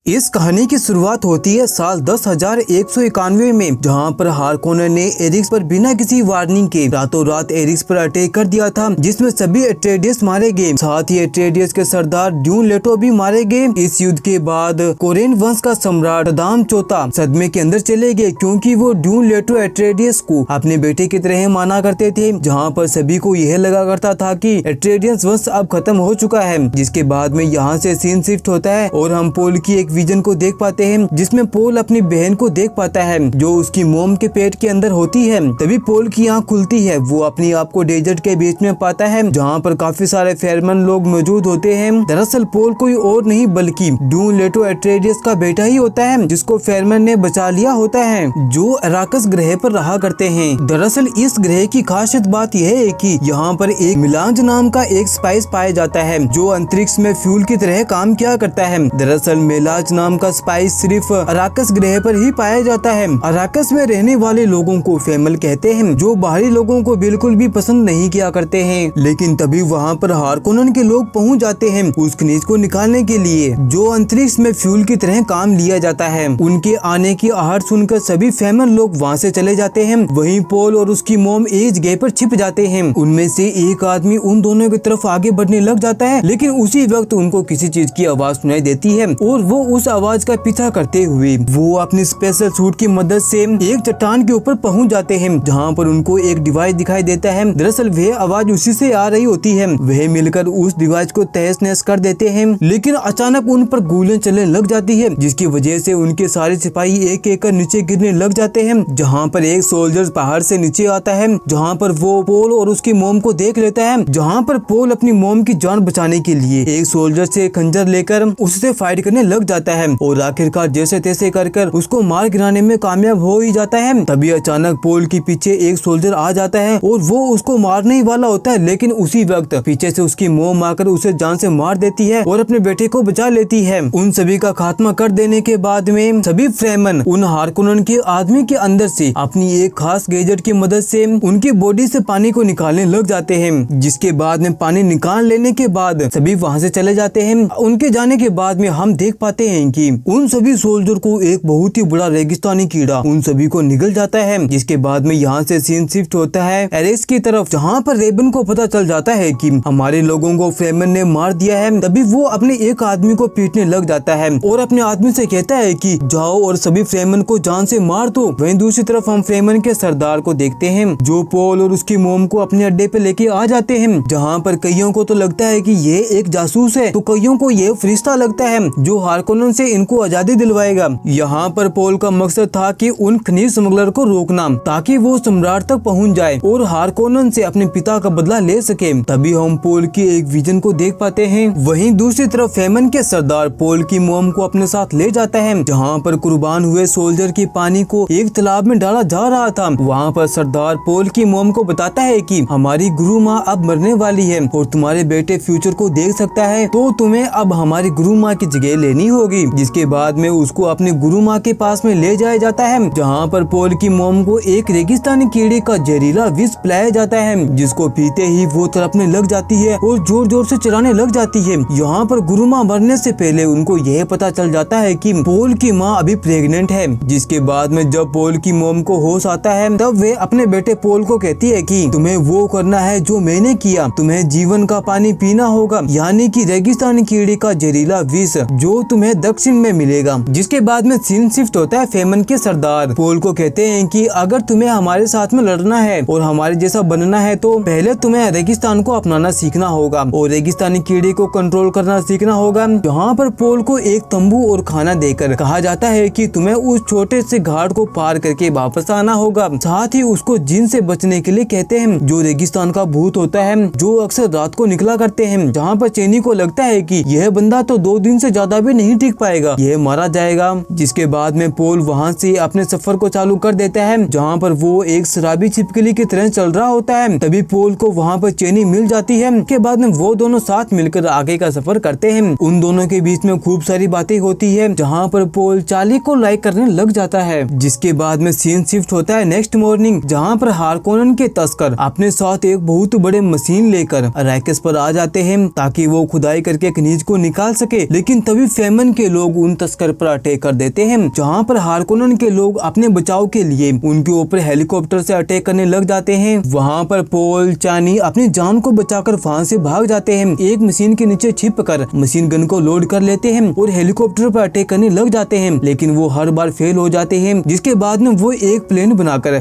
इस कहानी की शुरुआत होती है साल 10,191 में, जहां पर हार्कोनन ने एरिक्स पर बिना किसी वार्निंग के रातों रात एरिक्स पर अटैक कर दिया था, जिसमें सभी एट्रेडियस मारे गए। साथ ही एट्रेडियस के सरदार ड्यून लेटो भी मारे गए। इस युद्ध के बाद कोरेन वंश का सम्राट दाम चौथा सदमे के अंदर चले गए, क्योंकि वो ड्यून लेटो एट्रेडियस को अपने बेटे की तरह माना करते थे। जहाँ पर सभी को यह लगा करता था कि एट्रेडियस वंश अब खत्म हो चुका है। जिसके बाद में यहाँ से सीन शिफ्ट होता है और हम पोल की एक विजन को देख पाते हैं, जिसमें पोल अपनी बहन को देख पाता है जो उसकी मोम के पेट के अंदर होती है। तभी पोल की आंख खुलती है। वो अपने आप को डेजर्ट के बीच में पाता है, जहाँ पर काफी सारे फेयरमैन लोग मौजूद होते हैं। दरअसल पोल कोई और नहीं बल्कि ड्यून लेटो एट्रेडियस का बेटा ही होता है, जिसको फेयरमैन ने बचा लिया होता है, जो अराकस ग्रह पर रहा करते हैं। दरअसल इस ग्रह की खासियत बात यह है कि यहाँ पर एक मिलांज नाम का एक स्पाइस पाया जाता है, जो अंतरिक्ष में फ्यूल की तरह काम किया करता है। दरअसल मेलाज नाम का स्पाइस सिर्फ अराकस ग्रह पर ही पाया जाता है। अराकस में रहने वाले लोगों को फेमल कहते हैं, जो बाहरी लोगों को बिल्कुल भी पसंद नहीं किया करते हैं। लेकिन तभी वहाँ पर हार्कोनन के लोग पहुँच जाते हैं उस खनिज को निकालने के लिए, जो अंतरिक्ष में फ्यूल की तरह काम लिया जाता है। उनके आने की आहट सुनकर सभी फेमल लोग वहाँ से चले जाते हैं। वहीं पोल और उसकी मोम एक जगह पर छिप जाते हैं। उनमें से एक आदमी उन दोनों की तरफ आगे बढ़ने लग जाता है, लेकिन उसी वक्त उनको किसी चीज की आवाज सुनाई देती है और वो उस आवाज का पीछा करते हुए वो अपनी स्पेशल सूट की मदद से एक चट्टान के ऊपर पहुंच जाते हैं, जहां पर उनको एक डिवाइस दिखाई देता है। दरअसल वह आवाज उसी से आ रही होती है। वह मिलकर उस डिवाइस को तहस नहस कर देते हैं, लेकिन अचानक उन पर गोलियां चलने लग जाती है, जिसकी वजह से उनके सारे सिपाही एक एक कर नीचे गिरने लग जाते हैं। जहाँ पर एक सोल्जर पहाड़ से नीचे आता है, जहाँ पर वो पोल और उसकी मोम को देख लेता है। जहाँ पर पोल अपनी मोम की जान बचाने के लिए एक सोल्जर से खंजर लेकर उससे फाइट करने लग जाता है और आखिरकार जैसे तैसे कर उसको मार गिराने में कामयाब हो ही जाता है। तभी अचानक पोल के पीछे एक सोल्जर आ जाता है और वो उसको मारने ही वाला होता है, लेकिन उसी वक्त पीछे से उसकी मोम आकर उसे जान से मार देती है और अपने बेटे को बचा लेती है। उन सभी का खात्मा कर देने के बाद में सभी फ्रेमन उन हार्कोनन के आदमी के अंदर से अपनी एक खास गैजेट की मदद से उनकी बॉडी से पानी को निकालने लग जाते हैं। जिसके बाद में पानी निकाल लेने के बाद सभी वहाँ से चले जाते हैं। उनके जाने के बाद में हम देख पाते हैं कि उन सभी सोल्जर को एक बहुत ही बड़ा रेगिस्तानी कीड़ा उन सभी को निगल जाता है। जिसके बाद में यहाँ से सीन शिफ्ट होता है एरिक्स की तरफ, जहाँ पर रेबन को पता चल जाता है कि हमारे लोगों को फ्रेमन ने मार दिया है। तभी वो अपने एक आदमी को पीटने लग जाता है और अपने आदमी से कहता है कि जाओ और सभी फ्रेमन को जान से मार दो। वहीं दूसरी तरफ हम फ्रेमन के सरदार को देखते हैं, जो पोल और उसकी मोम को अपने अड्डे पे लेके आ जाते हैं। जहाँ पर कईयों को तो लगता है कि ये एक जासूस है, तो कईयों को ये फरिश्ता लगता है जो हार्कोनन से इनको आजादी दिलवाएगा। यहाँ पर पोल का मकसद था कि उन खनिज स्मगलर को रोकना, ताकि वो सम्राट तक पहुँच जाए और हार्कोनन से अपने पिता का बदला ले सके। तभी हम पोल की एक विजन को देख पाते हैं। वहीं दूसरी तरफ फेमन के सरदार पोल की मोम को अपने साथ ले जाता है, जहाँ पर कुर्बान हुए सोल्जर की पानी को एक तालाब में डाला जा रहा था। वहाँ पर सरदार पोल की मोम को बताता है कि हमारी गुरु माँ अब मरने वाली है और तुम्हारे बेटे फ्यूचर को देख सकता है, तो तुम्हें अब हमारी गुरु माँ की जगह लेनी होगी। जिसके बाद में उसको अपने गुरु माँ के पास में ले जाया जाता है, जहाँ पर पोल की मोम को एक रेगिस्तानी कीड़े का जहरीला विष पिलाया जाता है, जिसको पीते ही वो तड़पने लग जाती है और जोर जोर से चिल्लाने लग जाती है। यहाँ पर गुरु माँ मरने से पहले उनको यह पता चल जाता है कि पोल की माँ अभी प्रेग्नेंट है। जिसके बाद में जब पोल की मोम को होश आता है, तब वे अपने बेटे पोल को कहती है कि तुम्हें वो करना है जो मैंने किया, तुम्हें जीवन का पानी पीना होगा, यानी कि रेगिस्तानी कीड़े का जहरीला विष, जो तुम्हें दक्षिण में मिलेगा। जिसके बाद में सीन शिफ्ट होता है फेमन के सरदार पोल को कहते हैं कि अगर तुम्हें हमारे साथ में लड़ना है और हमारे जैसा बनना है, तो पहले तुम्हें रेगिस्तान को अपनाना सीखना होगा और रेगिस्तानी कीड़े को कंट्रोल करना सीखना होगा। जहाँ पर पोल को एक तंबू और खाना देकर कहा जाता है कि तुम्हें उस छोटे से घाट को पार करके वापस आना होगा। साथ ही उसको जिन से बचने के लिए कहते हैं, जो रेगिस्तान का भूत होता है, जो अक्सर रात को निकला करते हैं। जहाँ पर चेनी को लगता है कि यह बंदा तो 2 दिन से ज्यादा भी नहीं टिक पाएगा, यह मारा जाएगा। जिसके बाद में पोल वहाँ से अपने सफर को चालू कर देता है, जहाँ पर वो एक शराबी छिपकली की तरह चल रहा होता है। तभी पोल को वहाँ पर चेनी मिल जाती है। के बाद में वो दोनों साथ मिलकर आगे का सफर करते हैं। उन दोनों के बीच में खूब सारी बातें होती है, जहाँ पर पोल चार्ली को लाइक करने लग जाता है। जिसके बाद में सीन शिफ्ट होता है नेक्स्ट मॉर्निंग, जहाँ पर हार्कोनन के तस्कर अपने साथ एक बहुत बड़े मशीन लेकर अराकस पर आ जाते हैं, ताकि वो खुदाई करके खनिज को निकाल सके। लेकिन तभी फेमन फेमन के लोग उन तस्कर पर अटैक कर देते हैं, जहाँ पर हारकोनन के लोग अपने बचाव के लिए उनके ऊपर हेलीकॉप्टर से अटैक करने लग जाते हैं। वहाँ पर पोल चानी अपनी जान को बचाकर वहाँ से भाग जाते हैं, एक मशीन के नीचे छिपकर मशीन गन को लोड कर लेते हैं और हेलीकॉप्टर पर अटैक करने लग जाते हैं, लेकिन वो हर बार फेल हो जाते हैं। जिसके बाद में वो एक प्लेन बनाकर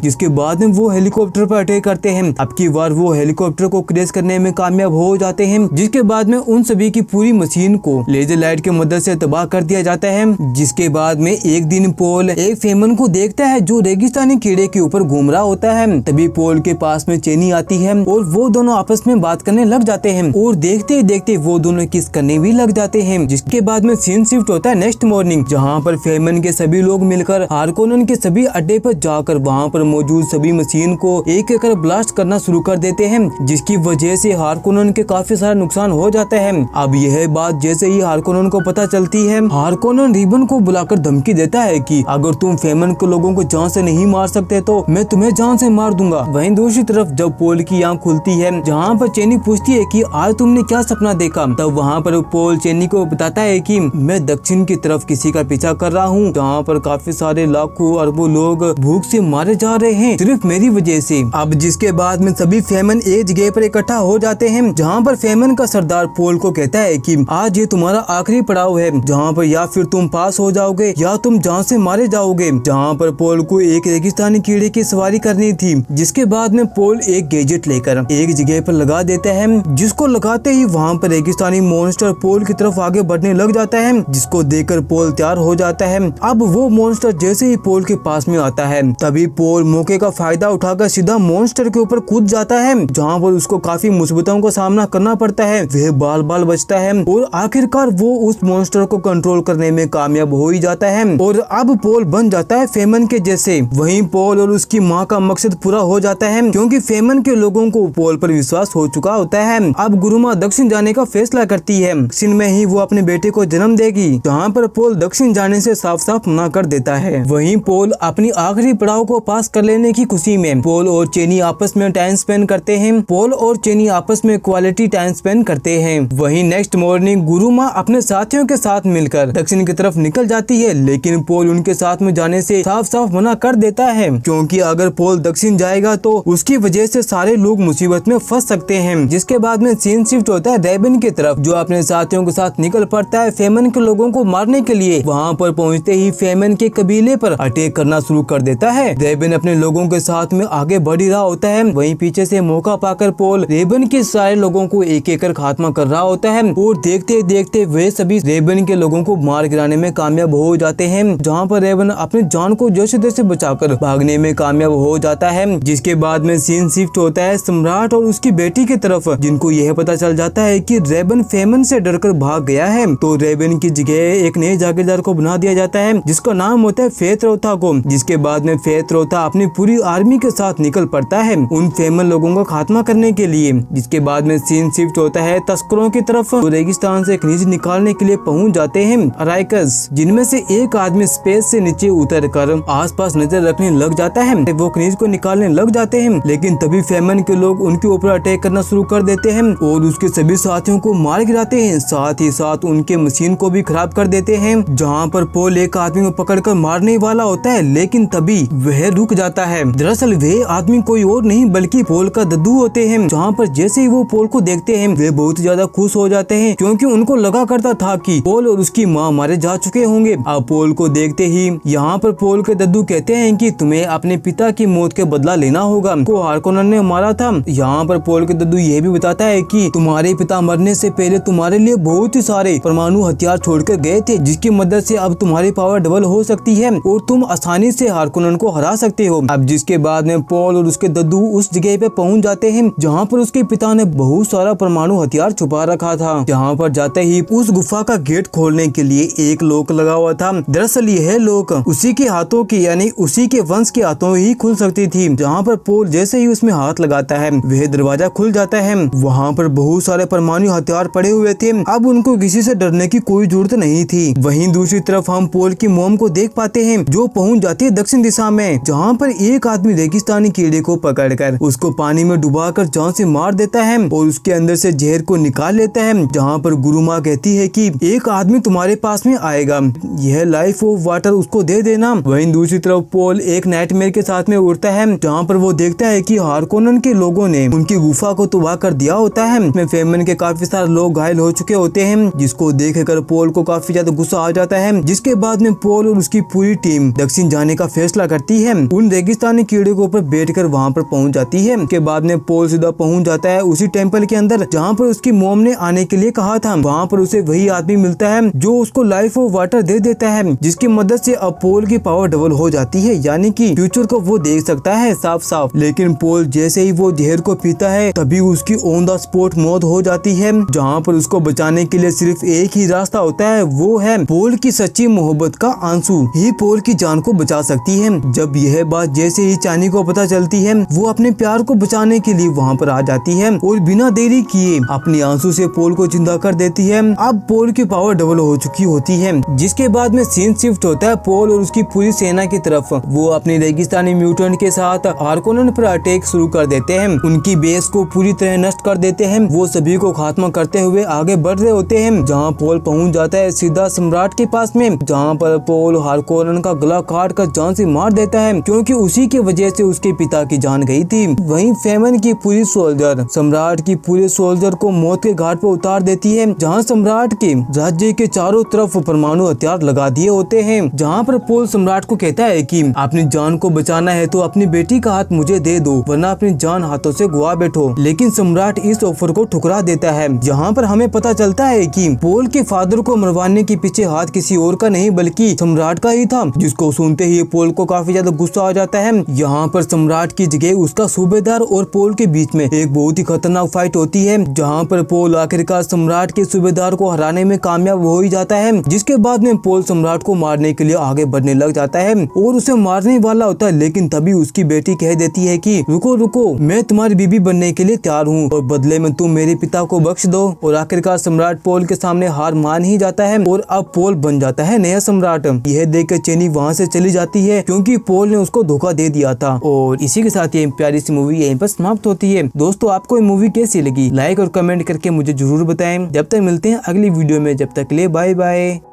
वो हेलीकॉप्टर पर अटैक करते हैं। अब की बार वो हेलीकॉप्टर को क्रैश करने में कामयाब हो जाते हैं, जिसके बाद में उन सभी की पूरी मशीन को लेजर लाइट की मदद से तबाह कर दिया जाता है। जिसके बाद में एक दिन पोल एक फेमन को देखता है जो रेगिस्तानी कीड़े के ऊपर घूम रहा होता है। तभी पोल के पास में चेनी आती है और वो दोनों आपस में बात करने लग जाते हैं और देखते ही देखते वो दोनों किस करने भी लग जाते हैं। जिसके बाद में सीन शिफ्ट होता है नेक्स्ट मॉर्निंग, जहाँ पर फेमन के सभी लोग मिलकर हारकोनन के सभी अड्डे पर जाकर वहाँ पर मौजूद सभी मशीन को एक एक कर ब्लास्ट करना शुरू कर देते हैं, जिसकी वजह से हारकोनन के काफी सारा नुकसान हो जाता है। अब यह बात जैसे ही हारकोनन को पता चलती है, हारकोनन रिबन को बुलाकर धमकी देता है कि अगर तुम फेमन के लोगों को जान से नहीं मार सकते तो मैं तुम्हें जान से मार दूंगा। वहीं दूसरी तरफ जब पोल की आंख खुलती है, जहाँ पर चेनी पूछती है कि आज तुमने क्या सपना देखा, तब वहाँ पर पोल चेनी को बताता है कि मैं दक्षिण की तरफ किसी का पीछा कर रहा हूँ, जहाँ पर काफी सारे लाखों अरबों लोग भूख से मारे जा रहे हैं सिर्फ मेरी वजह से। अब जिसके बाद में सभी फेमन एक जगह पर इकट्ठा हो जाते हैं, जहाँ पर फेमन का सरदार पोल को कहता है कि आज ये तुम्हारा आखिरी पड़ाव है, जहाँ पर या फिर तुम पास हो जाओगे या तुम जान से मारे जाओगे। जहाँ पर पोल को एक रेगिस्तानी कीड़े की सवारी करनी थी। जिसके बाद में पोल एक गैजेट लेकर एक जगह पर लगा देता है, जिसको लगाते ही वहाँ पर रेगिस्तानी मॉन्स्टर पोल की तरफ आगे बढ़ने लग जाता है, जिसको देखकर पोल तैयार हो जाता है। अब वो मॉन्स्टर जैसे ही पोल के पास में आता है, तभी पोल मौके का फायदा उठाकर सीधा मॉन्स्टर के ऊपर कूद जाता है, जहाँ पर उसको काफी मुसीबतों का सामना करना पड़ता है। वह बाल बाल बचता है और आखिरकार वो उस मॉन्स्टर को कंट्रोल करने में कामयाब हो ही जाता है और अब पोल बन जाता है फेमन के जैसे। वहीं पोल और उसकी माँ का मकसद पूरा हो जाता है, क्योंकि फेमन के लोगों को पोल पर विश्वास हो चुका होता है। अब गुरुमा दक्षिण जाने का फैसला करती है, दक्षिण में ही वो अपने बेटे को जन्म देगी, जहाँ पर पोल दक्षिण जाने से साफ साफ मना कर देता है। वहीं पोल अपनी आखिरी पड़ाव को पास कर लेने की खुशी में पोल और चेनी आपस में टाइम स्पेंड करते हैं। पोल और चेनी आपस में क्वालिटी टाइम स्पेंड करते हैं। वहीं नेक्स्ट मॉर्निंग गुरुमा अपने साथियों के साथ मिलकर दक्षिण की तरफ निकल जाती है, लेकिन पोल उनके साथ में जाने से साफ साफ मना कर देता है, क्योंकि अगर पोल दक्षिण जाएगा तो उसकी वजह से सारे लोग मुसीबत में फंस सकते हैं। जिसके बाद में सीन शिफ्ट होता है रेबन की तरफ, जो अपने साथियों के साथ निकल पड़ता है फेमन के लोगों को मारने के लिए। वहाँ पर पहुँचते ही फेमन के कबीले पर अटैक करना शुरू कर देता है। रेबन अपने लोगों के साथ में आगे बढ़ रहा होता है, वहीं पीछे से मौका पाकर पोल रेबन के सारे लोगों को एक एक कर खात्मा कर रहा होता है और देखते देखते वे सभी रेबन के लोगों को मार गिराने में कामयाब हो जाते हैं, जहाँ पर रेबन अपने जान को जैसे तैसे बचाकर भागने में कामयाब हो जाता है। जिसके बाद में सीन शिफ्ट होता है सम्राट और उसकी बेटी की तरफ, जिनको यह पता चल जाता है कि रेबन फेमन से डरकर भाग गया है। तो रेबन की जगह एक नए जागीरदार को बना दिया जाता है, जिसका नाम होता है फेथरोथा को। जिसके बाद में फेथरोथा अपनी पूरी आर्मी के साथ निकल पड़ता है उन फेमन लोगों का खात्मा करने के लिए। जिसके बाद में सीन शिफ्ट होता है तस्करों की तरफ, तो रेगिस्तान से खनिज निकालने के लिए पहुंच जाते हैं अराइकस, जिनमें से एक आदमी स्पेस से नीचे उतर कर आसपास नजर रखने लग जाता है। वो खनिज को निकालने लग जाते हैं, लेकिन तभी फेमन के लोग उनके ऊपर अटैक करना शुरू कर देते हैं और उसके सभी साथियों को मार गिराते हैं, साथ ही साथ उनके मशीन को भी खराब कर देते हैं। जहाँ पर पोल एक आदमी को पकड़कर मारने वाला होता है, लेकिन तभी वह रुक जाता है। दरअसल वह आदमी कोई और नहीं बल्कि पोल का दद्दू होते हैं। जहाँ पर जैसे ही वो पोल को देखते हैं वे बहुत ज्यादा खुश हो जाते हैं, क्योंकि उनको लगा करता था कि पोल और उसकी माँ मारे जा चुके होंगे। अब पोल को देखते ही यहाँ पर पोल के दद्दू कहते हैं कि तुम्हें अपने पिता की मौत के बदला लेना होगा, को हारकोनन ने मारा था। यहाँ पर पोल के दद्दू यह भी बताता है कि तुम्हारे पिता मरने से पहले तुम्हारे लिए बहुत ही सारे परमाणु हथियार छोड़कर गए थे, जिसकी मदद से अब तुम्हारी पावर डबल हो सकती है और तुम आसानी से हारकोनन को हरा सकते हो। अब जिसके बाद में पोल और उसके दद्दू उस जगह पे पहुंच जाते हैं जहाँ पर उसके पिता ने बहुत सारा परमाणु हथियार छुपा रखा था। जहाँ पर जाते ही उस गुफा का गेट खोलने के लिए एक लॉक लगा हुआ था। दरअसल यह लॉक उसी के हाथों की यानी उसी के वंश के हाथों ही खुल सकती थी। जहाँ पर पोल जैसे ही उसमें हाथ लगाता है वह दरवाजा खुल जाता है। वहाँ पर बहुत सारे परमाणु हथियार पड़े हुए थे, अब उनको किसी से डरने की कोई जरूरत नहीं थी। वहीं दूसरी तरफ हम पोल की मोम को देख पाते हैं, जो पहुंच जाती है दक्षिण दिशा में, जहाँ पर एक आदमी रेगिस्तानी कीड़े को पकड़कर उसको पानी में डुबाकर जान से मार देता है और उसके अंदर से जहर को निकाल लेता है। जहाँ पर गुरुमा कहती है कि एक आदमी तुम्हारे पास में आएगा, यह लाइफ ऑफ वाटर उसको दे देना। वहीं दूसरी तरफ पोल एक नाइटमेयर के साथ में उड़ता है जहाँ पर वो देखता है कि हार्कोनन के लोगों ने उनकी गुफा को तबाह कर दिया होता है। इसमें फेमन के काफी सारे लोग घायल हो चुके होते हैं, जिसको देखकर पोल को काफी ज्यादा गुस्सा आ जाता है। जिसके बाद में पोल और उसकी पूरी टीम दक्षिण जाने का फैसला करती है। उन रेगिस्तानी कीड़े के ऊपर बैठकर वहाँ पर पहुँच जाती है। उसके बाद में पोल सीधा पहुँच जाता है उसी टेम्पल के अंदर जहाँ पर उसकी मॉम ने आने के लिए कहा था। वहाँ पर उसे वही आदमी मिलता है जो उसको लाइफ ऑफ वाटर दे देता है, जिसकी मदद से अब पोल की पावर डबल हो जाती है, यानी कि फ्यूचर को वो देख सकता है साफ साफ। लेकिन पोल जैसे ही वो जहर को पीता है तभी उसकी ऑन द स्पॉट मौत हो जाती है। जहाँ पर उसको बचाने के लिए सिर्फ एक ही रास्ता होता है, वो है पोल की सच्ची मोहब्बत का आंसू ही पोल की जान को बचा सकती है। जब यह बात जैसे ही चानी को पता चलती है, वो अपने प्यार को बचाने के लिए वहाँ पर आ जाती है और बिना देरी किए अपने आंसू से पोल को जिंदा कर देती है। अब पोल की पावर डबल हो चुकी होती है। जिसके बाद में सीन शिफ्ट होता है पोल और उसकी पूरी सेना की तरफ। वो अपने रेगिस्तानी म्यूटेंट के साथ हार्कोनन पर अटैक शुरू कर देते हैं, उनकी बेस को पूरी तरह नष्ट कर देते हैं। वो सभी को खात्मा करते हुए आगे बढ़ रहे होते हैं। जहाँ पोल पहुँच जाता है सीधा सम्राट के पास में, जहाँ पर पोल हार्कोनन का गला काट कर जान से मार देता है, क्योंकि उसी की वजह से उसके पिता की जान गई थी। वहीं फेमन की पूरी सोल्जर सम्राट की पूरे सोल्जर को मौत के घाट पर उतार देती है, जहाँ सम्राट के राज्य के चारों तरफ परमाणु हथियार लगा दिए होते हैं। जहाँ पर पोल सम्राट को कहता है कि अपनी जान को बचाना है तो अपनी बेटी का हाथ मुझे दे दो, वरना अपनी जान हाथों से गुआ बैठो। लेकिन सम्राट इस ऑफर को ठुकरा देता है। यहाँ पर हमें पता चलता है कि पोल के फादर को मरवाने के पीछे हाथ किसी और का नहीं बल्कि सम्राट का ही था, जिसको सुनते ही पोल को काफी ज्यादा गुस्सा आ जाता है। यहाँ पर सम्राट की जगह उसका सूबेदार और पोल के बीच में एक बहुत ही खतरनाक फाइट होती है, जहाँ पर पोल आखिरकार सम्राट के सूबेदार को हराने में कामयाब हो ही जाता है। जिसके बाद में पोल सम्राट को मारने के लिए आगे बढ़ने लग जाता है और उसे मारने वाला होता है, लेकिन तभी उसकी बेटी कह देती है कि रुको रुको, मैं तुम्हारी बीबी बनने के लिए तैयार हूँ और बदले में तुम मेरे पिता को बख्श दो। और आखिरकार सम्राट पोल के सामने हार मान ही जाता है और अब पोल बन जाता है नया सम्राट। यह देखकर चेनी वहाँ से चली जाती है, क्योंकि पोल ने उसको धोखा दे दिया था। और इसी के साथ ये प्यारी सी मूवी यहीं पर समाप्त होती है। दोस्तों, आपको ये मूवी कैसी लगी लाइक और कमेंट करके मुझे जरूर बताएं। जब तक मिलते हैं अगली वीडियो में, जब तक के लिए बाय बाय।